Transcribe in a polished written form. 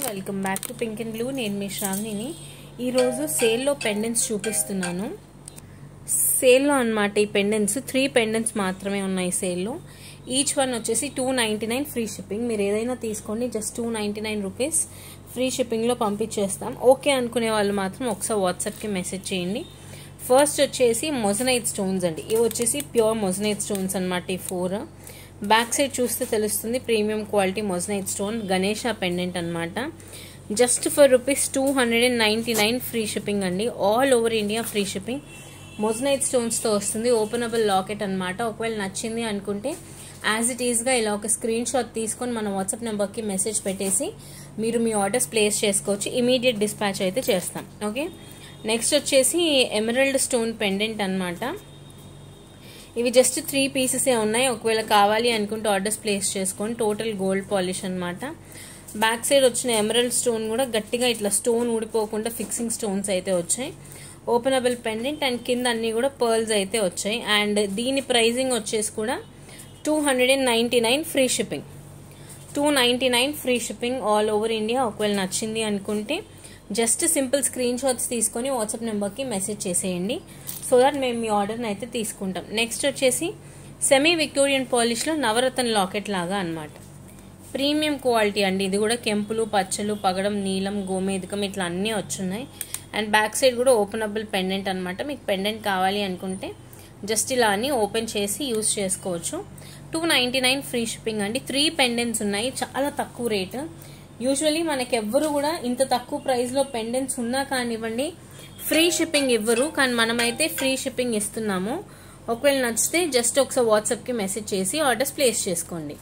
Welcome back to pink and blue. నేను మీ శ్రావణిని. ఈరోజు సేల్లో పెండెంట్స్ చూపిస్తున్నాను. సేల్లో అన్నమాట ఈ పెండెంట్స్. 3 పెండెంట్స్ మాత్రమే ఉన్నాయి సేల్లో. ఈచ్ వన్ వచ్చేసి 299 ఫ్రీ షిప్పింగ్. మీరు ఏదైనా తీసుకోండి, జస్ట్ 299 రూపీస్ ఫ్రీ షిప్పింగ్లో పంపించేస్తాం. ఓకే అనుకునే వాళ్ళు మాత్రం ఒకసారి వాట్సాప్కి మెసేజ్ చేయండి. ఫస్ట్ వచ్చేసి మొజనైట్ స్టోన్స్ అండి. ఇవి వచ్చేసి ప్యూర్ మొజనైట్ స్టోన్స్ అనమాట. ఈ 4 బ్యాక్ సైడ్ చూస్తే తెలుస్తుంది. Premium quality moissanite stone Ganesha pendant అనమాట. Just for rupees 299 free shipping అండి. All over India free shipping. Moissanite స్టోన్స్తో వస్తుంది. ఓపెనబుల్ లాకెట్ అనమాట. ఒకవేళ నచ్చింది అనుకుంటే యాజ్ ఇట్ ఈస్గా ఇలా ఒక స్క్రీన్ షాట్ తీసుకొని మన వాట్సాప్ నెంబర్కి మెసేజ్ పెట్టేసి మీరు మీ ఆర్డర్స్ ప్లేస్ చేసుకోవచ్చు. ఇమీడియట్ డిస్పాచ్ అయితే చేస్తాం. ఓకే, నెక్స్ట్ వచ్చేసి ఎమరల్డ్ స్టోన్ పెండెంట్ అనమాట. ఇవి జస్ట్ 3 పీసెసే ఉన్నాయి. ఒకవేళ కావాలి అనుకుంటే ఆర్డర్స్ ప్లేస్ చేసుకోండి. టోటల్ గోల్డ్ పాలిష్ అనమాట. బ్యాక్ సైడ్ వచ్చిన ఎమరల్డ్ స్టోన్ కూడా గట్టిగా ఇట్లా స్టోన్ ఊడిపోకుండా ఫిక్సింగ్ స్టోన్స్ అయితే వచ్చాయి. ఓపెనబుల్ పెండెంట్ అండ్ కింద అన్ని కూడా పర్ల్స్ అయితే వచ్చాయి. అండ్ దీని ప్రైజింగ్ వచ్చేసి కూడా 299 free shipping. 299 free shipping all over India. ఒకవేళ నచ్చింది అనుకుంటే జస్ట్ సింపుల్ స్క్రీన్ షాట్స్ తీసుకొని వాట్సాప్ నెంబర్కి మెసేజ్ చేసేయండి. సో దట్ మేము మీ ఆర్డర్ని అయితే తీసుకుంటాం. నెక్స్ట్ వచ్చేసి సెమీ విక్టోరియన్ పాలిష్లో నవరత్న లాకెట్ లాగా అనమాట. ప్రీమియం క్వాలిటీ అండి. ఇది కూడా కెంపులు, పచ్చలు, పగడం, నీలం, గోమేధికం ఇట్లా అన్నీ వచ్చున్నాయి. అండ్ బ్యాక్ సైడ్ కూడా ఓపెనబుల్ పెండెంట్ అనమాట. మీకు పెండెంట్ కావాలి అనుకుంటే జస్ట్ ఇలా అని ఓపెన్ చేసి యూజ్ చేసుకోవచ్చు. 299 ఫ్రీ షిప్పింగ్ అండి. 3 పెండెంట్స్ ఉన్నాయి. చాలా తక్కువ రేటు. యూజువలీ మనకి ఎవ్వరు కూడా ఇంత తక్కువ ప్రైస్లో పెండెంట్స్ ఉన్నా కానివ్వండి ఫ్రీ షిప్పింగ్ ఇవ్వరు. కానీ మనమైతే ఫ్రీ షిప్పింగ్ ఇస్తున్నాము. ఒకవేళ నచ్చితే జస్ట్ ఒకసారి వాట్సాప్కి మెసేజ్ చేసి ఆర్డర్స్ ప్లేస్ చేసుకోండి.